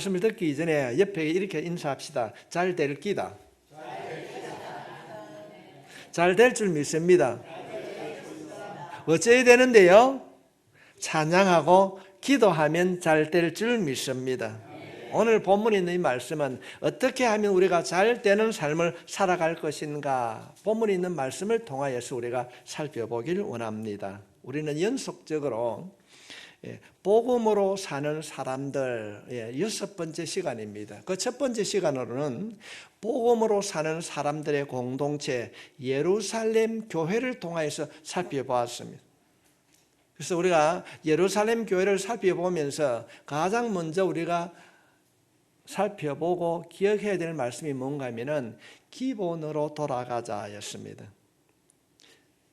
말씀을 듣기 전에 옆에 이렇게 인사합시다. 잘 될 기다. 잘 될 줄 믿습니다. 어찌해야 되는데요? 찬양하고 기도하면 잘 될 줄 믿습니다. 오늘 본문에 있는 이 말씀은 어떻게 하면 우리가 잘 되는 삶을 살아갈 것인가, 본문에 있는 말씀을 통하여서 우리가 살펴보길 원합니다. 우리는 연속적으로 복음으로 사는 사람들 6번째 시간입니다. 그 첫 번째 시간으로는 복음으로 사는 사람들의 공동체 예루살렘 교회를 통해서 살펴보았습니다. 그래서 우리가 예루살렘 교회를 살펴보면서 가장 먼저 우리가 살펴보고 기억해야 될 말씀이 뭔가 하면은 기본으로 돌아가자였습니다.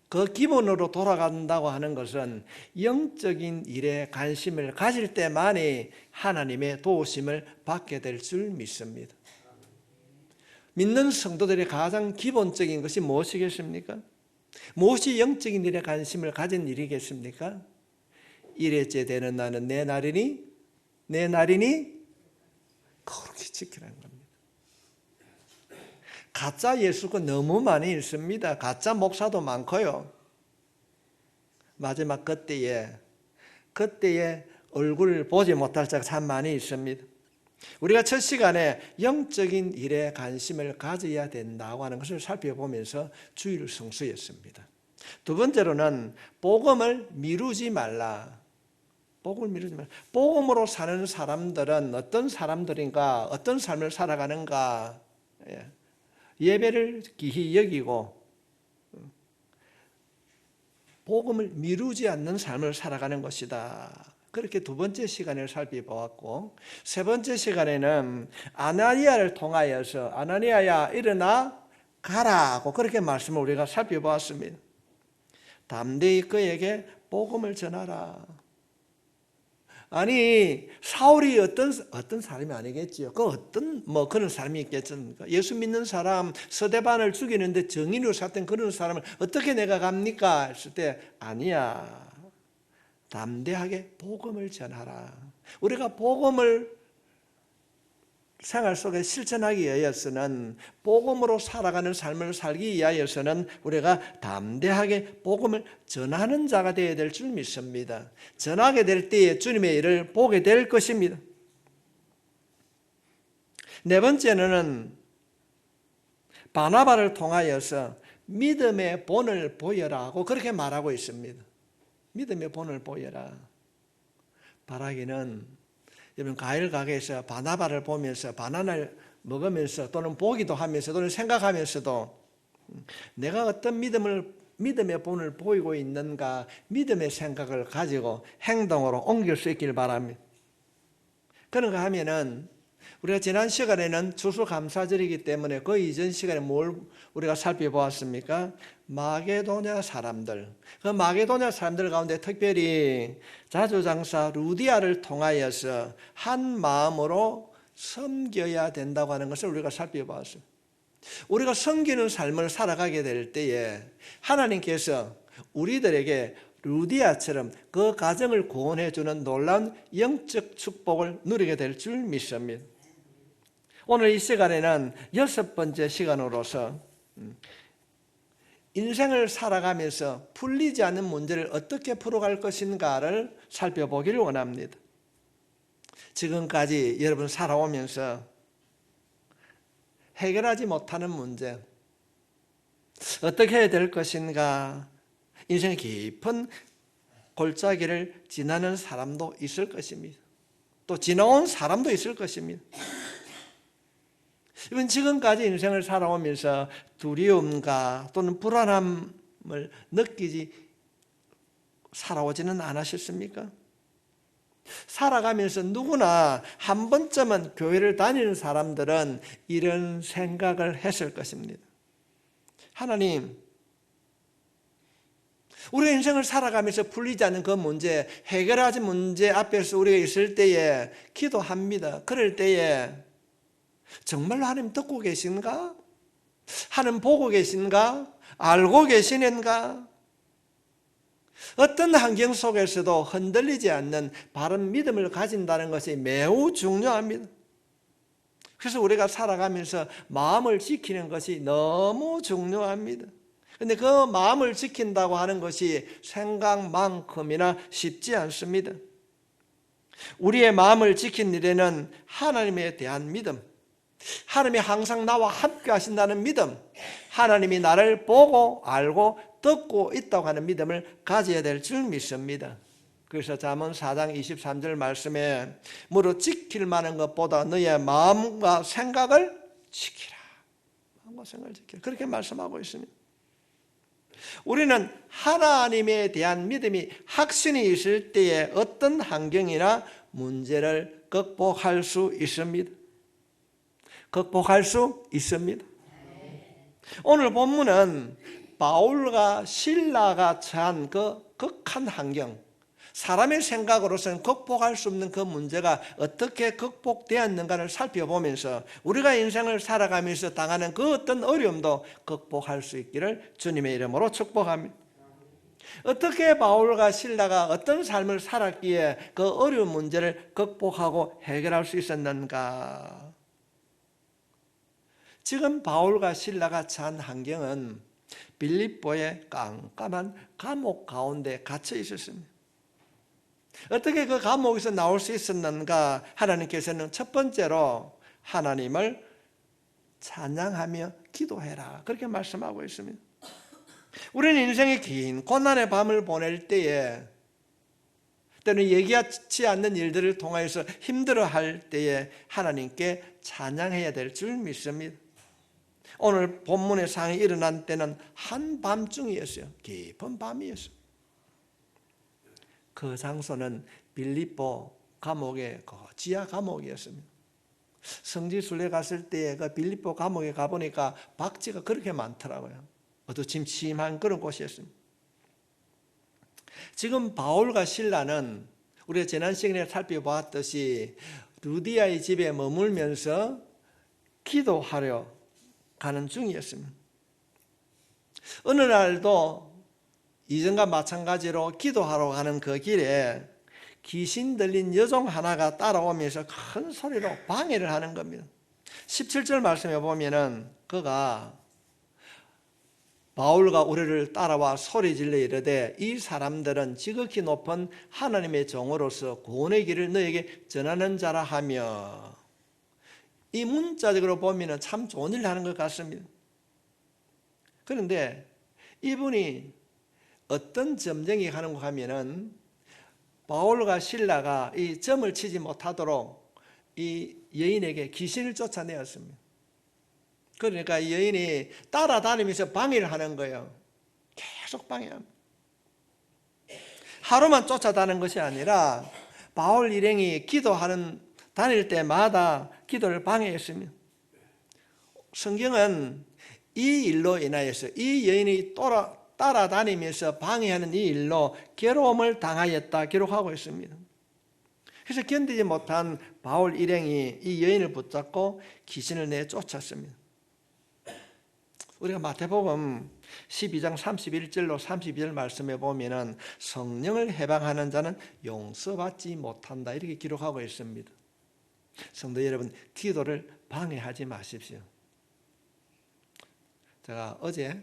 그 기본으로 돌아간다고 하는 것은 영적인 일에 관심을 가질 때만이 하나님의 도우심을 받게 될 줄 믿습니다. 믿는 성도들의 가장 기본적인 것이 무엇이겠습니까? 무엇이 영적인 일에 관심을 가진 일이겠습니까? 일회째 되는 나는 내 날이니 거룩히 지키라는 겁니다. 가짜 예수가 너무 많이 있습니다. 가짜 목사도 많고요. 마지막 그때에 얼굴을 보지 못할 자가 참 많이 있습니다. 우리가 첫 시간에 영적인 일에 관심을 가져야 된다고 하는 것을 살펴보면서 주의를 성수했습니다. 두 번째로는 복음을 미루지 말라. 복음으로 사는 사람들은 어떤 사람들인가, 어떤 삶을 살아가는가, 예배를 귀히 여기고 복음을 미루지 않는 삶을 살아가는 것이다. 그렇게 두 번째 시간을 살펴보았고, 세 번째 시간에는 아나니아를 통하여서 아나니아야 일어나 가라고 그렇게 말씀을 우리가 살펴보았습니다. 담대히 그에게 복음을 전하라. 아니, 사울이 어떤 사람이 아니겠지요. 그런 사람이 있겠습니까? 예수 믿는 사람, 스데반을 죽이는데 정인으로 샀던 그런 사람을 어떻게 내가 갑니까? 했을 때, 아니야. 담대하게 복음을 전하라. 우리가 복음을 생활 속에 실천하기 위하여서는, 복음으로 살아가는 삶을 살기 위하여서는 우리가 담대하게 복음을 전하는 자가 되어야 될 줄 믿습니다. 전하게 될 때에 주님의 일을 보게 될 것입니다. 네 번째는 바나바를 통하여서 믿음의 본을 보여라고 그렇게 말하고 있습니다. 믿음의 본을 보여라. 바라기는 여러분, 과일 가게에서 바나바를 보면서 바나나를 먹으면서 또는 보기도 하면서 또는 생각하면서도 내가 어떤 믿음의 본을 보이고 있는가, 믿음의 생각을 가지고 행동으로 옮길 수 있길 바랍니다. 그런가 하면은 우리가 지난 시간에는 추수감사절이기 때문에 그 이전 시간에 뭘 우리가 살펴보았습니까? 마게도냐 사람들, 그 마게도냐 사람들 가운데 특별히 자주장사 루디아를 통하여서 한 마음으로 섬겨야 된다고 하는 것을 우리가 살펴보았습니다. 우리가 섬기는 삶을 살아가게 될 때에 하나님께서 우리들에게 루디아처럼 그 가정을 구원해 주는 놀라운 영적 축복을 누리게 될 줄 믿습니다. 오늘 이 시간에는 6번째 시간으로서 인생을 살아가면서 풀리지 않는 문제를 어떻게 풀어갈 것인가를 살펴보기를 원합니다. 지금까지 여러분 살아오면서 해결하지 못하는 문제, 어떻게 해야 될 것인가, 인생의 깊은 골짜기를 지나는 사람도 있을 것입니다. 또 지나온 사람도 있을 것입니다. 이번 지금까지 인생을 살아오면서 두려움과 또는 불안함을 느끼지 살아오지는 않으셨습니까? 살아가면서 누구나 한 번쯤은 교회를 다니는 사람들은 이런 생각을 했을 것입니다. 하나님, 우리가 인생을 살아가면서 풀리지 않는 그 문제, 해결하지 문제 앞에서 우리가 있을 때에 기도합니다. 그럴 때에 정말로 하나님 듣고 계신가? 하나님 보고 계신가? 알고 계시는가? 어떤 환경 속에서도 흔들리지 않는 바른 믿음을 가진다는 것이 매우 중요합니다. 그래서 우리가 살아가면서 마음을 지키는 것이 너무 중요합니다. 근데 그 마음을 지킨다고 하는 것이 생각만큼이나 쉽지 않습니다. 우리의 마음을 지킨 일에는 하나님에 대한 믿음, 하나님이 항상 나와 함께 하신다는 믿음, 하나님이 나를 보고 알고 듣고 있다고 하는 믿음을 가져야 될 줄 믿습니다. 그래서 잠언 4장 23절 말씀에 무릇 지킬 만한 것보다 너의 마음과 생각을 지키라. 마음과 생각을 지키라. 그렇게 말씀하고 있습니다. 우리는 하나님에 대한 믿음이 확신이 있을 때에 어떤 환경이나 문제를 극복할 수 있습니다. 극복할 수 있습니다. 오늘 본문은 바울과 실라가 처한 그 극한 환경, 사람의 생각으로서는 극복할 수 없는 그 문제가 어떻게 극복되었는가를 살펴보면서 우리가 인생을 살아가면서 당하는 그 어떤 어려움도 극복할 수 있기를 주님의 이름으로 축복합니다. 어떻게 바울과 실라가 어떤 삶을 살았기에 그 어려운 문제를 극복하고 해결할 수 있었는가? 지금 바울과 실라가 처한 환경은 빌립보의 깜깜한 감옥 가운데 갇혀 있었습니다. 어떻게 그 감옥에서 나올 수 있었는가? 하나님께서는 첫 번째로 하나님을 찬양하며 기도해라, 그렇게 말씀하고 있습니다. 우리는 인생의 긴 고난의 밤을 보낼 때에, 때는 얘기하지 않는 일들을 통해서 힘들어할 때에 하나님께 찬양해야 될 줄 믿습니다. 오늘 본문의 상황이 일어난 때는 한밤중이었어요. 깊은 밤이었어요. 그 장소는 빌립보 감옥의 지하 감옥이었습니다. 성지순례 갔을 때 그 빌립보 감옥에 가보니까 박쥐가 그렇게 많더라고요. 어두침침한 그런 곳이었습니다. 지금 바울과 실라는 우리가 지난 시간에 살펴보았듯이 루디아의 집에 머물면서 기도하려 가는 중이었습니다. 어느 날도 이전과 마찬가지로 기도하러 가는 그 길에 귀신 들린 여종 하나가 따라오면서 큰 소리로 방해를 하는 겁니다. 17절 말씀에 보면은 그가 바울과 우리를 따라와 소리질러 이르되 이 사람들은 지극히 높은 하나님의 종으로서 구원의 길을 너에게 전하는 자라 하며, 이 문자적으로 보면 참 좋은 일을 하는 것 같습니다. 그런데 이분이 어떤 점쟁이 하는가 하면은 바울과 실라가 이 점을 치지 못하도록 이 여인에게 귀신을 쫓아내었습니다. 그러니까 이 여인이 따라다니면서 방해를 하는 거예요. 계속 방해합니다. 하루만 쫓아다니는 것이 아니라 바울 일행이 다닐 때마다 기도를 방해했습니다. 성경은 이 일로 인하여서 이 여인이 따라다니면서 방해하는 이 일로 괴로움을 당하였다 기록하고 있습니다. 그래서 견디지 못한 바울 일행이 이 여인을 붙잡고 귀신을 내쫓았습니다. 우리가 마태복음 12장 31절로 32절 말씀에 보면은 성령을 해방하는 자는 용서받지 못한다, 이렇게 기록하고 있습니다. 성도 여러분, 기도를 방해하지 마십시오. 제가 어제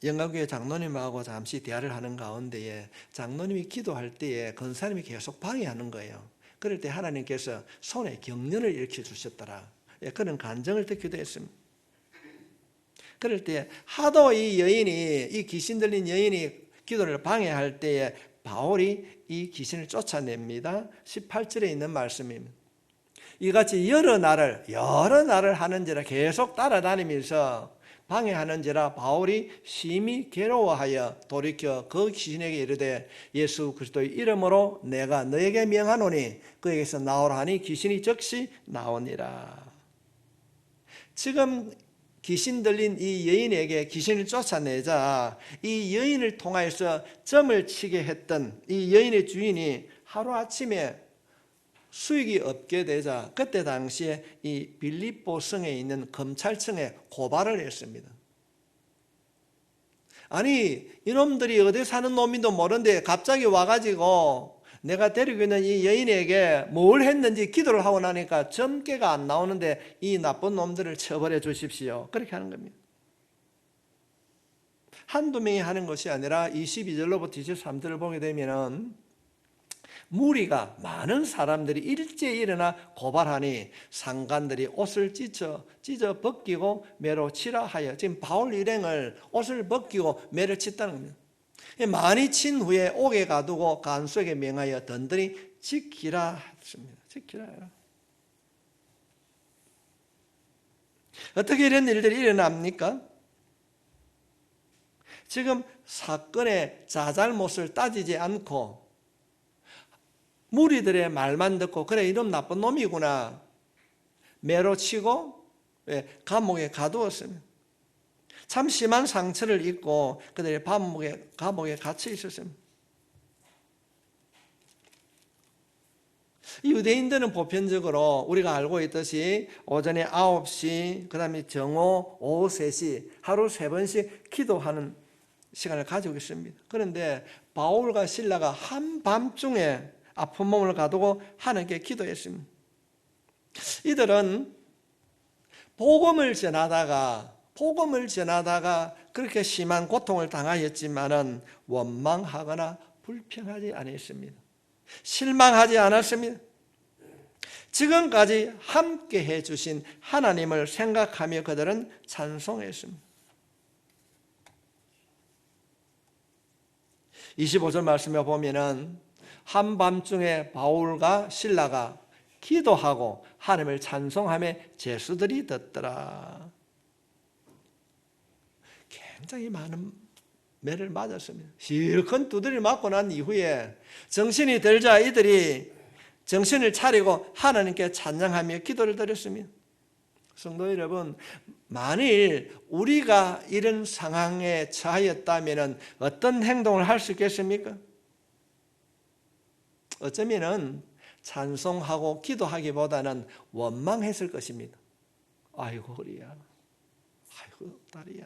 영광교회 장로님하고 잠시 대화를 하는 가운데에 장로님이 기도할 때에 권사님이 계속 방해하는 거예요. 그럴 때 하나님께서 손에 경련을 일으켜 주셨더라, 그런 간증을 듣기도 했습니다. 그럴 때 하도 이 귀신 들린 여인이 기도를 방해할 때에 바울이 이 귀신을 쫓아냅니다. 18절에 있는 말씀입니다. 이같이 여러 날을 하는지라 계속 따라다니면서 방해하는지라 바울이 심히 괴로워하여 돌이켜 그 귀신에게 이르되 예수 그리스도의 이름으로 내가 너에게 명하노니 그에게서 나오라 하니 귀신이 즉시 나오니라. 지금 귀신 들린 이 여인에게 귀신을 쫓아내자 이 여인을 통하여서 점을 치게 했던 이 여인의 주인이 하루아침에 수익이 없게 되자 그때 당시에 이 빌립보 성에 있는 검찰청에 고발을 했습니다. 아니, 이놈들이 어디 사는 놈인도 모르는데 갑자기 와가지고 내가 데리고 있는 이 여인에게 뭘 했는지 기도를 하고 나니까 점괘가 안 나오는데 이 나쁜 놈들을 처벌해 주십시오. 그렇게 하는 겁니다. 한두 명이 하는 것이 아니라 22절로부터 23절을 보게 되면은 무리가 많은 사람들이 일제히 일어나 고발하니 상관들이 옷을 찢어 벗기고 매로 치라 하여, 지금 바울 일행을 옷을 벗기고 매를 쳤다는 겁니다. 많이 친 후에 옥에 가두고 간수에게 명하여 든든히 지키라 했습니다. 지키라. 어떻게 이런 일들이 일어납니까? 지금 사건의 자잘못을 따지지 않고 무리들의 말만 듣고 그래 이놈 나쁜 놈이구나 매로 치고 감옥에 가두었습니다. 참 심한 상처를 입고 그들이 감옥에 갇혀 있었습니다. 유대인들은 보편적으로 우리가 알고 있듯이 오전에 9시, 그 다음에 정오, 오후 3시 하루 3번씩 기도하는 시간을 가지고 있습니다. 그런데 바울과 실라가 한밤중에 아픈 몸을 가두고 하나님께 기도했습니다. 이들은 복음을 전하다가 그렇게 심한 고통을 당하였지만은 원망하거나 불평하지 않았습니다. 실망하지 않았습니다. 지금까지 함께 해주신 하나님을 생각하며 그들은 찬송했습니다. 25절 말씀에 보면은 한밤중에 바울과 실라가 기도하고 하나님을 찬송하며 제수들이 듣더라. 굉장히 많은 매를 맞았습니다. 실컷 두드려 맞고 난 이후에 정신이 들자 이들이 정신을 차리고 하나님께 찬양하며 기도를 드렸습니다. 성도 여러분, 만일 우리가 이런 상황에 처하였다면 어떤 행동을 할 수 있겠습니까? 어쩌면은 찬송하고 기도하기보다는 원망했을 것입니다. 아이고 허리야, 아이고 다리야.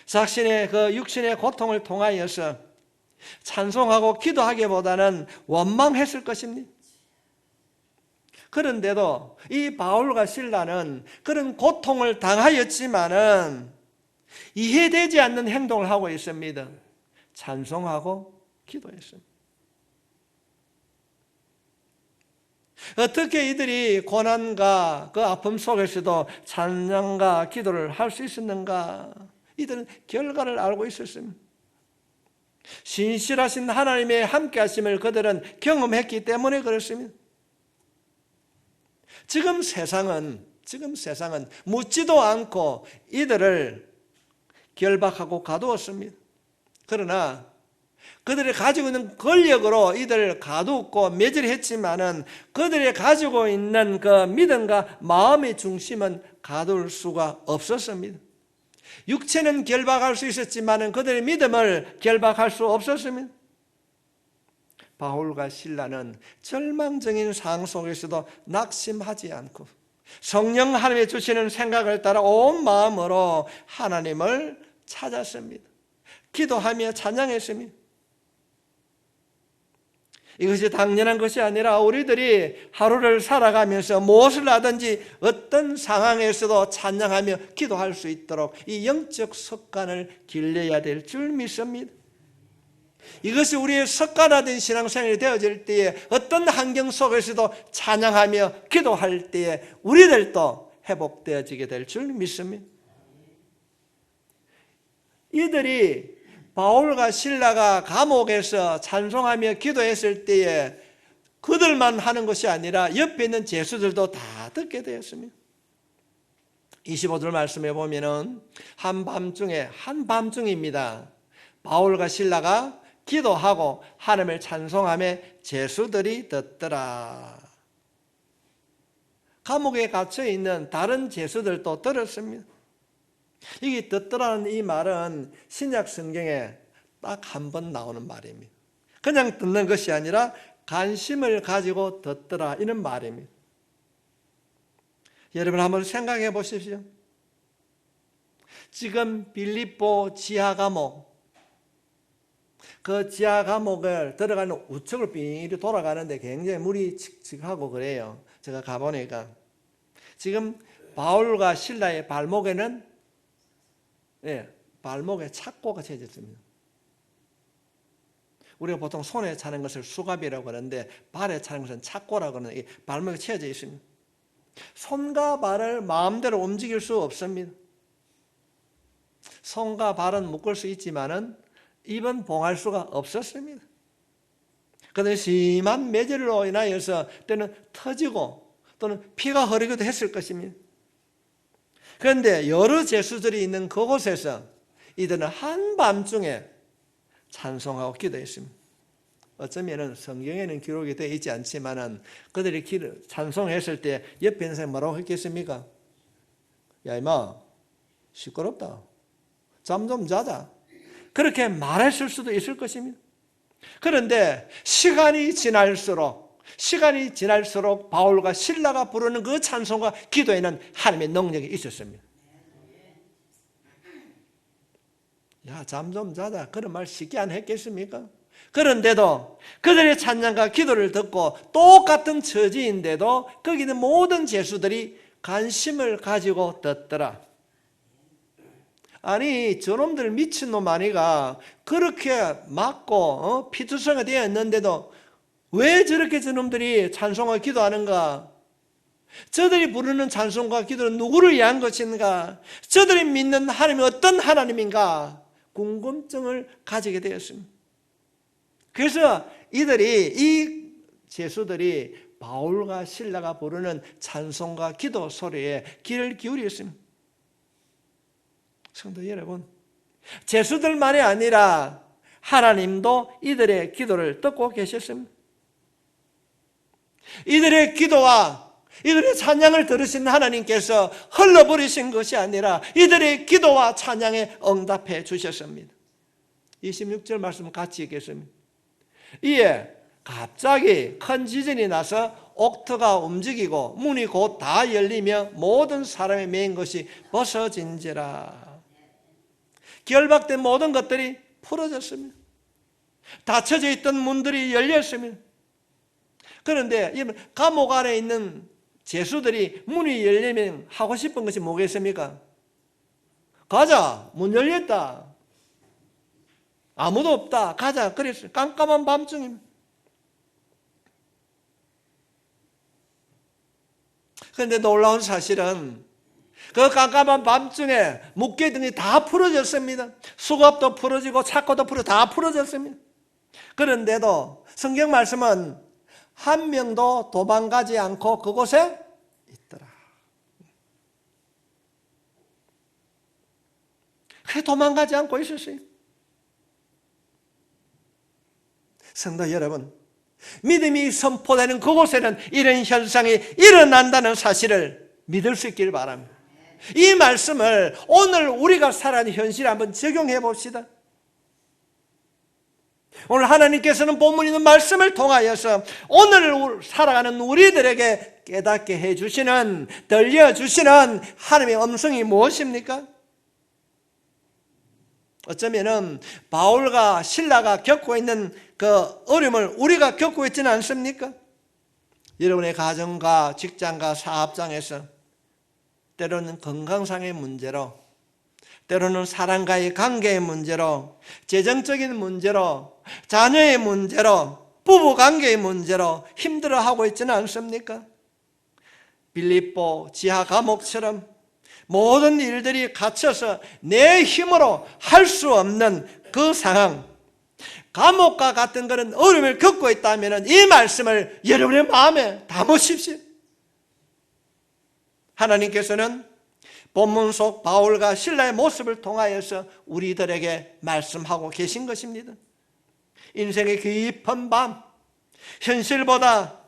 자신의 그 육신의 고통을 통하여서 찬송하고 기도하기보다는 원망했을 것입니다. 그런데도 이 바울과 실라는 그런 고통을 당하였지만은 이해되지 않는 행동을 하고 있습니다. 찬송하고 기도했습니다. 어떻게 이들이 고난과 그 아픔 속에서도 찬양과 기도를 할 수 있었는가? 이들은 결과를 알고 있었습니다. 신실하신 하나님의 함께하심을 그들은 경험했기 때문에 그렇습니다. 지금 세상은 묻지도 않고 이들을 결박하고 가두었습니다. 그러나 그들이 가지고 있는 권력으로 이들을 가두었고 매질했지만은 그들이 가지고 있는 그 믿음과 마음의 중심은 가둘 수가 없었습니다. 육체는 결박할 수 있었지만은 그들의 믿음을 결박할 수 없었습니다. 바울과 실라는 절망적인 상황 속에서도 낙심하지 않고 성령 하나님의 주시는 생각을 따라 온 마음으로 하나님을 찾았습니다. 기도하며 찬양했습니다. 이것이 당연한 것이 아니라 우리들이 하루를 살아가면서 무엇을 하든지 어떤 상황에서도 찬양하며 기도할 수 있도록 이 영적 습관을 길러야 될 줄 믿습니다. 이것이 우리의 습관화된 신앙생활이 되어질 때에 어떤 환경 속에서도 찬양하며 기도할 때에 우리들도 회복되어지게 될 줄 믿습니다. 이들이 바울과 실라가 감옥에서 찬송하며 기도했을 때에 그들만 하는 것이 아니라 옆에 있는 제수들도 다 듣게 되었습니다. 25절 말씀해 보면은 한밤중입니다. 바울과 실라가 기도하고 하나님을 찬송하며 제수들이 듣더라. 감옥에 갇혀 있는 다른 제수들도 들었습니다. 이게 듣더라는 이 말은 신약 성경에 딱 한 번 나오는 말입니다. 그냥 듣는 것이 아니라 관심을 가지고 듣더라 이런 말입니다. 여러분 한번 생각해 보십시오. 지금 빌립보 지하 감옥 그 지하 감옥을 들어가는 우측을 빙이 돌아가는데 굉장히 물이 칙칙하고 그래요. 제가 가보니까 지금 바울과 실라의 발목에는 발목에 착고가 채졌습니다. 우리가 보통 손에 차는 것을 수갑이라고 하는데 발에 차는 것은 착고라고 하는데 발목에 채워져 있습니다. 손과 발을 마음대로 움직일 수 없습니다. 손과 발은 묶을 수 있지만은 입은 봉할 수가 없었습니다. 그런데 심한 매질로 인하여서 때는 터지고 또는 피가 흐르기도 했을 것입니다. 그런데 여러 죄수들이 있는 그곳에서 이들은 한밤중에 찬송하고 기도했습니다. 어쩌면 성경에는 기록이 되어 있지 않지만 그들이 찬송했을 때 옆에 있는 사람이 뭐라고 했겠습니까? 야 임마 시끄럽다. 잠 좀 자자. 그렇게 말했을 수도 있을 것입니다. 그런데 시간이 지날수록 바울과 실라가 부르는 그 찬송과 기도에는 하나님의 능력이 있었습니다. 야, 잠 좀 자자. 그런 말 쉽게 안 했겠습니까? 그런데도 그들의 찬양과 기도를 듣고 똑같은 처지인데도 거기 있는 모든 죄수들이 관심을 가지고 듣더라. 아니 저놈들 미친놈 아니가 그렇게 맞고 피투성이 되어 있는데도 왜 저렇게 저놈들이 찬송과 기도하는가? 저들이 부르는 찬송과 기도는 누구를 위한 것인가? 저들이 믿는 하나님이 어떤 하나님인가? 궁금증을 가지게 되었습니다. 그래서 이 죄수들이 바울과 실라가 부르는 찬송과 기도 소리에 귀를 기울였습니다. 성도 여러분, 죄수들만이 아니라 하나님도 이들의 기도를 듣고 계셨습니다. 이들의 기도와 이들의 찬양을 들으신 하나님께서 흘러버리신 것이 아니라 이들의 기도와 찬양에 응답해 주셨습니다. 26절 말씀 같이 읽겠습니다. 이에 갑자기 큰 지진이 나서 옥터가 움직이고 문이 곧 다 열리며 모든 사람의 매인 것이 벗어진지라. 결박된 모든 것들이 풀어졌습니다. 닫혀져 있던 문들이 열렸습니다. 그런데 감옥 안에 있는 죄수들이 문이 열리면 하고 싶은 것이 뭐겠습니까? 가자, 문 열렸다. 아무도 없다. 가자. 그랬어요. 깜깜한 밤중입니다. 그런데 놀라운 사실은 그 깜깜한 밤중에 묶개등이 다 풀어졌습니다. 수갑도 풀어지고 착고도 다 풀어졌습니다. 그런데도 성경 말씀은 한 명도 도망가지 않고 그곳에 있더라. 그래 도망가지 않고 있었어요. 성도 여러분, 믿음이 선포되는 그곳에는 이런 현상이 일어난다는 사실을 믿을 수 있기를 바랍니다. 이 말씀을 오늘 우리가 살아가는 현실에 한번 적용해 봅시다. 오늘 하나님께서는 본문 있는 말씀을 통하여서 오늘 살아가는 우리들에게 깨닫게 해주시는, 들려주시는 하나님의 음성이 무엇입니까? 어쩌면은 바울과 실라가 겪고 있는 그 어려움을 우리가 겪고 있지는 않습니까? 여러분의 가정과 직장과 사업장에서 때로는 건강상의 문제로, 때로는 사람과의 관계의 문제로, 재정적인 문제로, 자녀의 문제로, 부부관계의 문제로 힘들어하고 있지는 않습니까? 빌립보 지하 감옥처럼 모든 일들이 갇혀서 내 힘으로 할 수 없는 그 상황, 감옥과 같은 그런 어려움을 겪고 있다면 이 말씀을 여러분의 마음에 담으십시오. 하나님께서는 본문 속 바울과 실라의 모습을 통하여서 우리들에게 말씀하고 계신 것입니다. 인생의 깊은 밤, 현실보다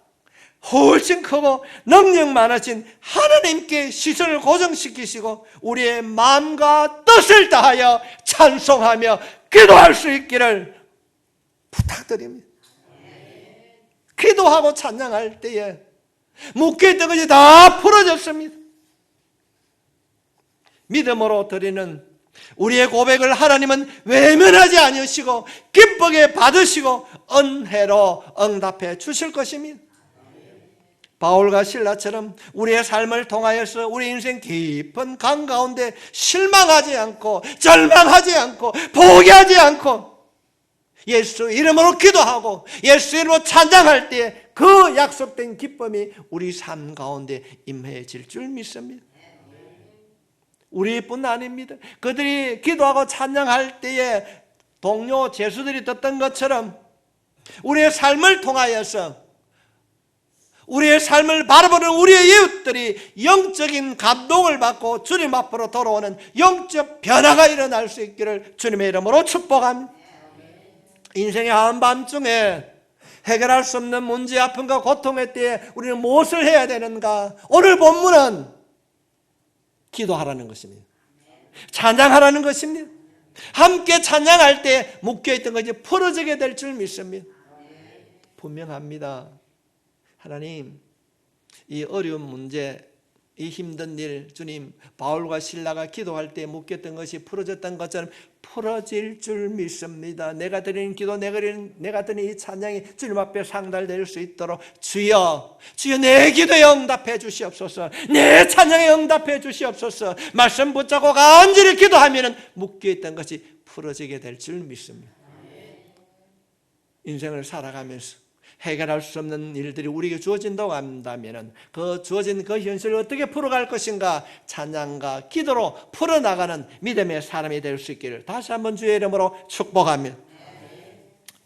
훨씬 크고 능력 많으신 하나님께 시선을 고정시키시고 우리의 마음과 뜻을 다하여 찬송하며 기도할 수 있기를 부탁드립니다. 기도하고 찬양할 때에 묶여있던 것이 다 풀어졌습니다. 믿음으로 드리는 우리의 고백을 하나님은 외면하지 아니하시고 기쁘게 받으시고 은혜로 응답해 주실 것입니다. 바울과 실라처럼 우리의 삶을 통하여서 우리 인생 깊은 강 가운데 실망하지 않고 절망하지 않고 포기하지 않고 예수 이름으로 기도하고 예수 이름으로 찬양할 때 그 약속된 기쁨이 우리 삶 가운데 임해질 줄 믿습니다. 우리뿐 아닙니다. 그들이 기도하고 찬양할 때에 동료 제수들이 듣던 것처럼 우리의 삶을 통하여서 우리의 삶을 바라보는 우리의 이웃들이 영적인 감동을 받고 주님 앞으로 돌아오는 영적 변화가 일어날 수 있기를 주님의 이름으로 축복합니다. 인생의 한밤중에 해결할 수 없는 문제, 아픔과 고통의 때에 우리는 무엇을 해야 되는가? 오늘 본문은 기도하라는 것입니다. 찬양하라는 것입니다. 함께 찬양할 때 묶여있던 것이 풀어지게 될 줄 믿습니다. 분명합니다. 하나님, 이 어려운 문제, 이 힘든 일, 주님, 바울과 실라가 기도할 때 묶였던 것이 풀어졌던 것처럼 풀어질 줄 믿습니다. 내가 드리는 기도, 내가 드리는 이 찬양이 주님 앞에 상달될 수 있도록 주여, 주여 내 기도에 응답해 주시옵소서. 내 찬양에 응답해 주시옵소서. 말씀 붙잡고 간절히 기도하면 묶여있던 것이 풀어지게 될 줄 믿습니다. 인생을 살아가면서 해결할 수 없는 일들이 우리에게 주어진다고 한다면 그 주어진 그 현실을 어떻게 풀어갈 것인가? 찬양과 기도로 풀어나가는 믿음의 사람이 될 수 있기를 다시 한번 주의 이름으로 축복하며,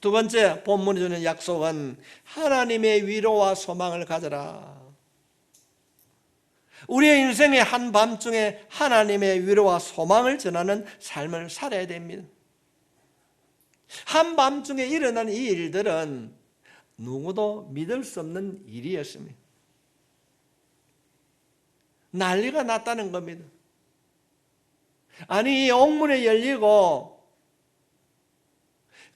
두 번째 본문이 주는 약속은 하나님의 위로와 소망을 가져라. 우리의 인생의 한밤중에 하나님의 위로와 소망을 전하는 삶을 살아야 됩니다. 한밤중에 일어난 이 일들은 누구도 믿을 수 없는 일이었습니다. 난리가 났다는 겁니다. 아니, 이 옥문이 열리고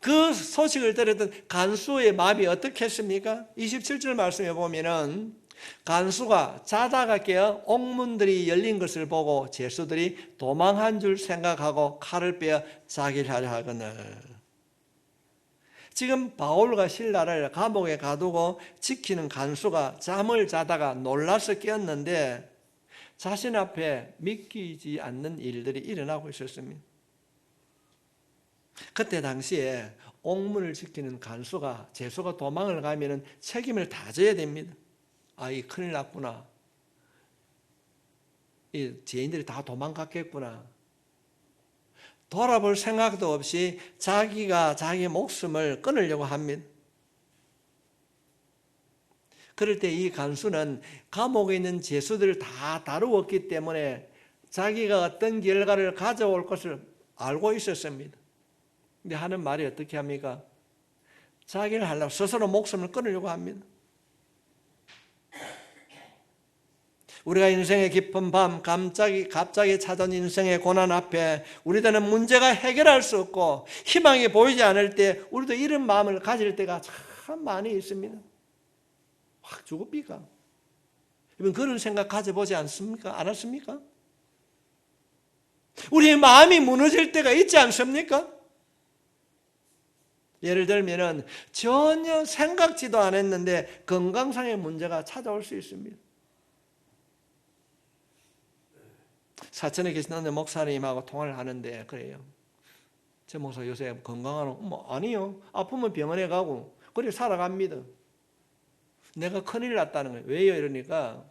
그 소식을 들었던 간수의 마음이 어떻겠습니까? 27절 말씀에 보면은 간수가 자다가 깨어 옥문들이 열린 것을 보고 제수들이 도망한 줄 생각하고 칼을 빼어 자기를 하려 하거늘. 지금 바울과 실라를 감옥에 가두고 지키는 간수가 잠을 자다가 놀라서 깨었는데 자신 앞에 믿기지 않는 일들이 일어나고 있었습니다. 그때 당시에 옥문을 지키는 간수가, 제수가 도망을 가면 책임을 다 져야 됩니다. 아, 이 큰일 났구나. 이 죄인들이 다 도망갔겠구나. 돌아볼 생각도 없이 자기가 자기 목숨을 끊으려고 합니다. 그럴 때 이 간수는 감옥에 있는 죄수들을 다 다루었기 때문에 자기가 어떤 결과를 가져올 것을 알고 있었습니다. 근데 하는 말이 어떻게 합니까? 자기를 하려고 스스로 목숨을 끊으려고 합니다. 우리가 인생의 깊은 밤 갑자기 찾아온 인생의 고난 앞에 우리들은 문제가 해결할 수 없고 희망이 보이지 않을 때 우리도 이런 마음을 가질 때가 참 많이 있습니다. 확 죽읍니까? 여러분, 그런 생각 가져보지 않았습니까? 우리의 마음이 무너질 때가 있지 않습니까? 예를 들면 전혀 생각지도 않았는데 건강상의 문제가 찾아올 수 있습니다. 사천에 계시는 목사님하고 통화를 하는데 그래요. 제 목사 요새 건강하노? 아니요. 아프면 병원에 가고 그래 살아갑니다. 내가 큰일 났다는 거예요. 왜요? 이러니까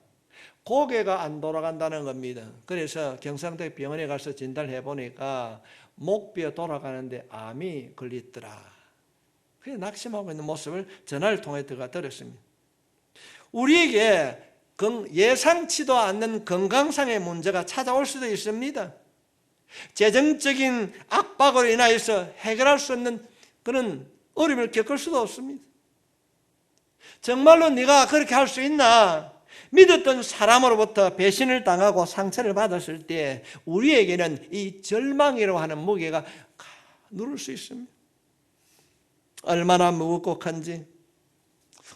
고개가 안 돌아간다는 겁니다. 그래서 경상도 병원에 가서 진단을 해보니까 목뼈 돌아가는데 암이 걸렸더라. 그래서 낙심하고 있는 모습을 전화를 통해 들었습니다. 우리에게 예상치도 않는 건강상의 문제가 찾아올 수도 있습니다. 재정적인 압박으로 인하여서 해결할 수 없는 그런 어려움을 겪을 수도 없습니다. 정말로 네가 그렇게 할 수 있나? 믿었던 사람으로부터 배신을 당하고 상처를 받았을 때 우리에게는 이 절망이라고 하는 무게가 누를 수 있습니다. 얼마나 무겁고 큰지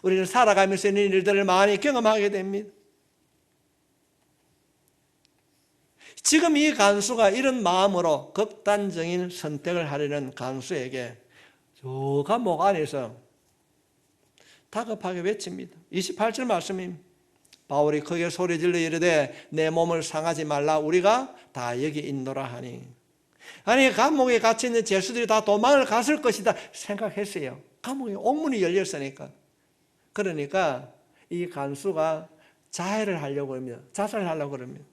우리는 살아가면서 있는 일들을 많이 경험하게 됩니다. 지금 이 간수가 이런 마음으로 극단적인 선택을 하려는 간수에게 저 감옥 안에서 다급하게 외칩니다. 28절 말씀입니다. 바울이 크게 소리질러 이르되 내 몸을 상하지 말라 우리가 다 여기 있노라 하니. 아니 감옥에 갇혀 있는 죄수들이 다 도망을 갔을 것이다 생각했어요. 감옥에 옥문이 열렸으니까. 그러니까 이 간수가 자해를 하려고 합니다. 자살을 하려고 그럽니다.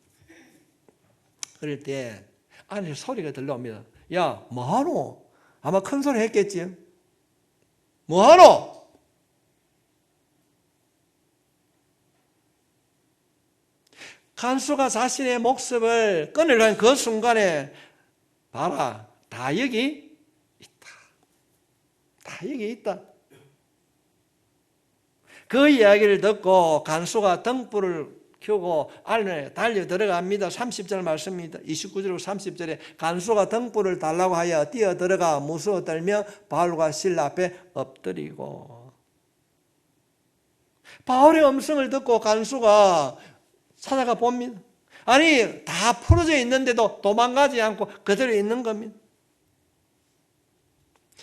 그럴 때 안에서 소리가 들려옵니다. 야 뭐하노? 아마 큰 소리 했겠지. 뭐하노? 간수가 자신의 목숨을 끊으려는 그 순간에 봐라, 다 여기 있다. 다 여기 있다. 그 이야기를 듣고 간수가 등불을 켜고 안에 달려 들어갑니다. 30절 말씀입니다. 29절로 30절에 간수가 등불을 달라고 하여 뛰어 들어가 무서워 떨며 바울과 실라 앞에 엎드리고. 바울의 음성을 듣고 간수가 찾아가 봅니다. 아니 다 풀어져 있는데도 도망가지 않고 그대로 있는 겁니다.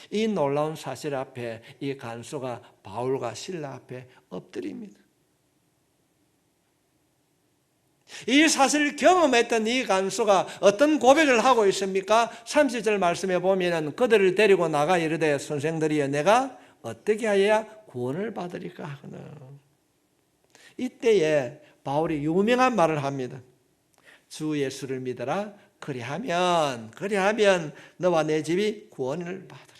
이 놀라운 사실 앞에 이 간수가 바울과 실라 앞에 엎드립니다. 이 사실을 경험했던 이 간수가 어떤 고백을 하고 있습니까? 30절 말씀에 보면 그들을 데리고 나가 이르되 선생들이여 내가 어떻게 하여야 구원을 받으리까 하거늘. 이때에 바울이 유명한 말을 합니다. 주 예수를 믿어라. 그리하면 너와 내 집이 구원을 받으리라.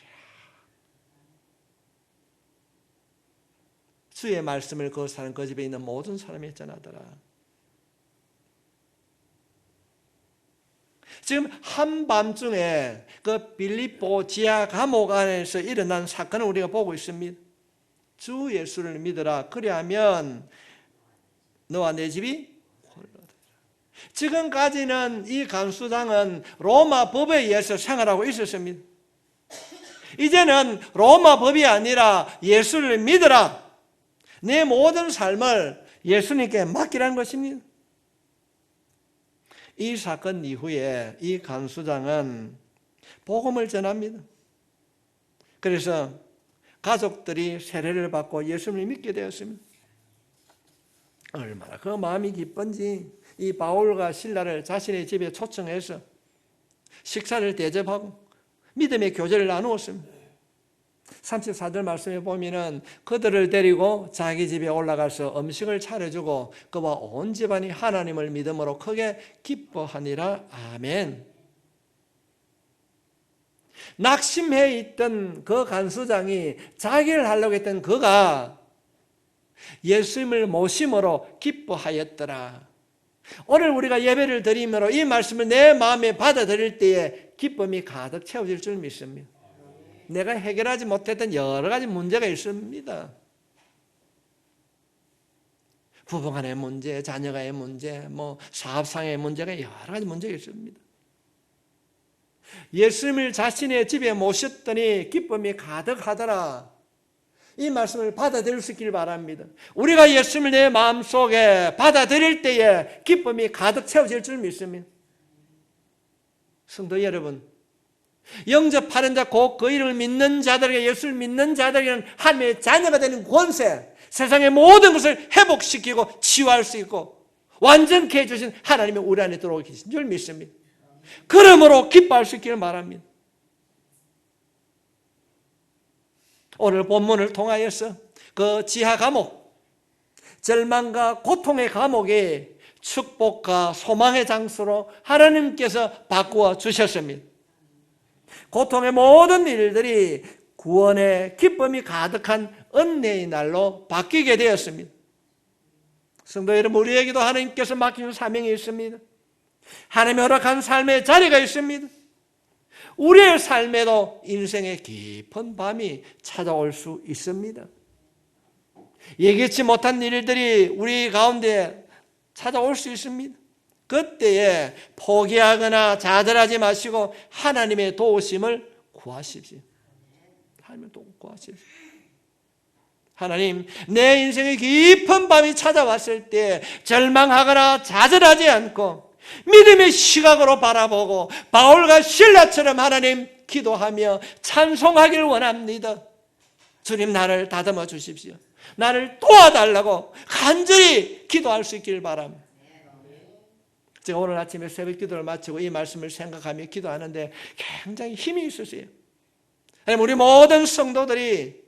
주의 말씀을 거스하는 그 집에 있는 모든 사람이 전하더라. 지금 한밤중에 그 빌립보 지하 감옥 안에서 일어난 사건을 우리가 보고 있습니다. 주 예수를 믿어라. 그리하면 너와 내 집이 구원을 받으리라. 지금까지는 이 간수장은 로마 법에 의해서 생활하고 있었습니다. 이제는 로마 법이 아니라 예수를 믿어라. 내 모든 삶을 예수님께 맡기라는 것입니다. 이 사건 이후에 이 간수장은 복음을 전합니다. 그래서 가족들이 세례를 받고 예수님을 믿게 되었습니다. 얼마나 그 마음이 기쁜지 이 바울과 실라를 자신의 집에 초청해서 식사를 대접하고 믿음의 교제를 나누었습니다. 34절 말씀에 보면은 그들을 데리고 자기 집에 올라가서 음식을 차려주고 그와 온 집안이 하나님을 믿음으로 크게 기뻐하니라. 아멘. 낙심해 있던 그 간수장이 자기를 하려고 했던 그가 예수님을 모심으로 기뻐하였더라. 오늘 우리가 예배를 드리므로 이 말씀을 내 마음에 받아들일 때에 기쁨이 가득 채워질 줄 믿습니다. 내가 해결하지 못했던 여러 가지 문제가 있습니다. 부부간의 문제, 자녀간의 문제, 사업상의 문제가 여러 가지 문제가 있습니다. 예수님을 자신의 집에 모셨더니 기쁨이 가득하더라. 이 말씀을 받아들일 수 있길 바랍니다. 우리가 예수님을 내 마음속에 받아들일 때에 기쁨이 가득 채워질 줄 믿습니다. 성도 여러분, 영접하는 자 곧 그 이름을 믿는 자들에게, 예수를 믿는 자들에게는 하나님의 자녀가 되는 권세, 세상의 모든 것을 회복시키고 치유할 수 있고 완전케 해주신 하나님의 우리 안에 들어오고 계신 줄 믿습니다. 그러므로 기뻐할 수 있기를 바랍니다. 오늘 본문을 통하여서 그 지하 감옥, 절망과 고통의 감옥이 축복과 소망의 장소로 하나님께서 바꾸어 주셨습니다. 고통의 모든 일들이 구원의 기쁨이 가득한 은혜의 날로 바뀌게 되었습니다. 성도 여러분, 우리에게도 하나님께서 맡기는 사명이 있습니다. 하나님이 허락한 삶의 자리가 있습니다. 우리의 삶에도 인생의 깊은 밤이 찾아올 수 있습니다. 예기치 못한 일들이 우리 가운데 찾아올 수 있습니다. 그때에 포기하거나 좌절하지 마시고 하나님의 도우심을 구하십시오. 하나님의 도움 구하십시오. 하나님, 내 인생의 깊은 밤이 찾아왔을 때 절망하거나 좌절하지 않고 믿음의 시각으로 바라보고 바울과 실라처럼 하나님 기도하며 찬송하길 원합니다. 주님, 나를 다듬어 주십시오. 나를 도와달라고 간절히 기도할 수 있길 바랍니다. 제가 오늘 아침에 새벽 기도를 마치고 이 말씀을 생각하며 기도하는데 굉장히 힘이 있었어요. 우리 모든 성도들이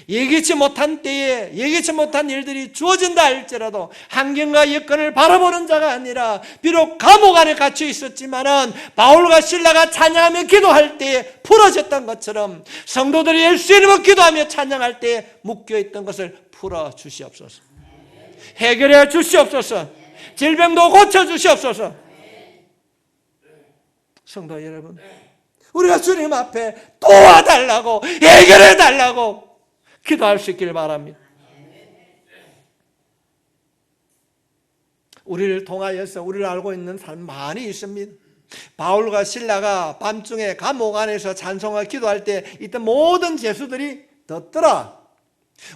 예기치 못한 때에 예기치 못한 일들이 주어진다 할지라도 환경과 여건을 바라보는 자가 아니라 비록 감옥 안에 갇혀 있었지만은 바울과 실라가 찬양하며 기도할 때에 풀어졌던 것처럼 성도들이 예수 이름으로 기도하며 찬양할 때에 묶여있던 것을 풀어 주시옵소서. 해결해 주시옵소서. 질병도 고쳐 주시옵소서. 성도 여러분, 우리가 주님 앞에 도와달라고 해결해 달라고 기도할 수 있기를 바랍니다. 우리를 통하여서 우리를 알고 있는 사람 많이 있습니다. 바울과 실라가 밤중에 감옥 안에서 찬송과 기도할 때 있던 모든 죄수들이 듣더라.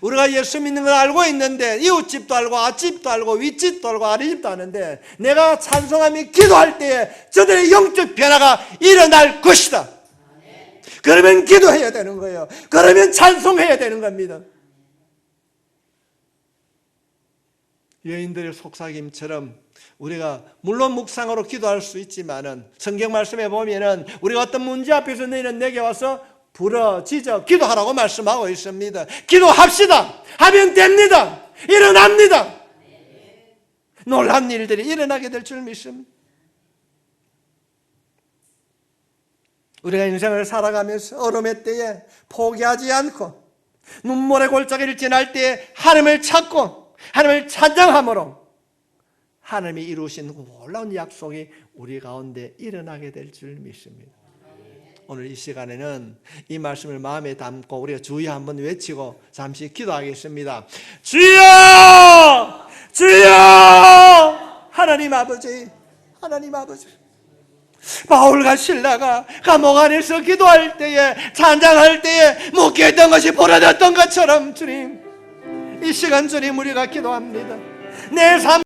우리가 예수 믿는 걸 알고 있는데 이웃집도 알고 앞집도 알고 윗집도 알고 아랫집도 아는데 내가 찬송하며 기도할 때에 저들의 영적 변화가 일어날 것이다. 그러면 기도해야 되는 거예요. 그러면 찬송해야 되는 겁니다. 여인들의 속삭임처럼 우리가 물론 묵상으로 기도할 수 있지만은 성경 말씀에 보면은 우리가 어떤 문제 앞에서 너희는 내게 와서 부르짖어 기도하라고 말씀하고 있습니다. 기도합시다. 하면 됩니다. 일어납니다. 놀라운 일들이 일어나게 될 줄 믿습니다. 우리가 인생을 살아가면서 어려움의 때에 포기하지 않고 눈물의 골짜기를 지날 때에 하나님을 찾고 하나님을 찬양함으로 하나님이 이루신 놀라운 약속이 우리 가운데 일어나게 될 줄 믿습니다. 오늘 이 시간에는 이 말씀을 마음에 담고 우리가 주여 한번 외치고 잠시 기도하겠습니다. 주여! 주여! 하나님 아버지, 하나님 아버지, 바울과 실라가 감옥 안에서 기도할 때에 찬양할 때에 묶여있던 것이 벌어졌던 것처럼 주님, 이 시간 주님 우리가 기도합니다. 내 삶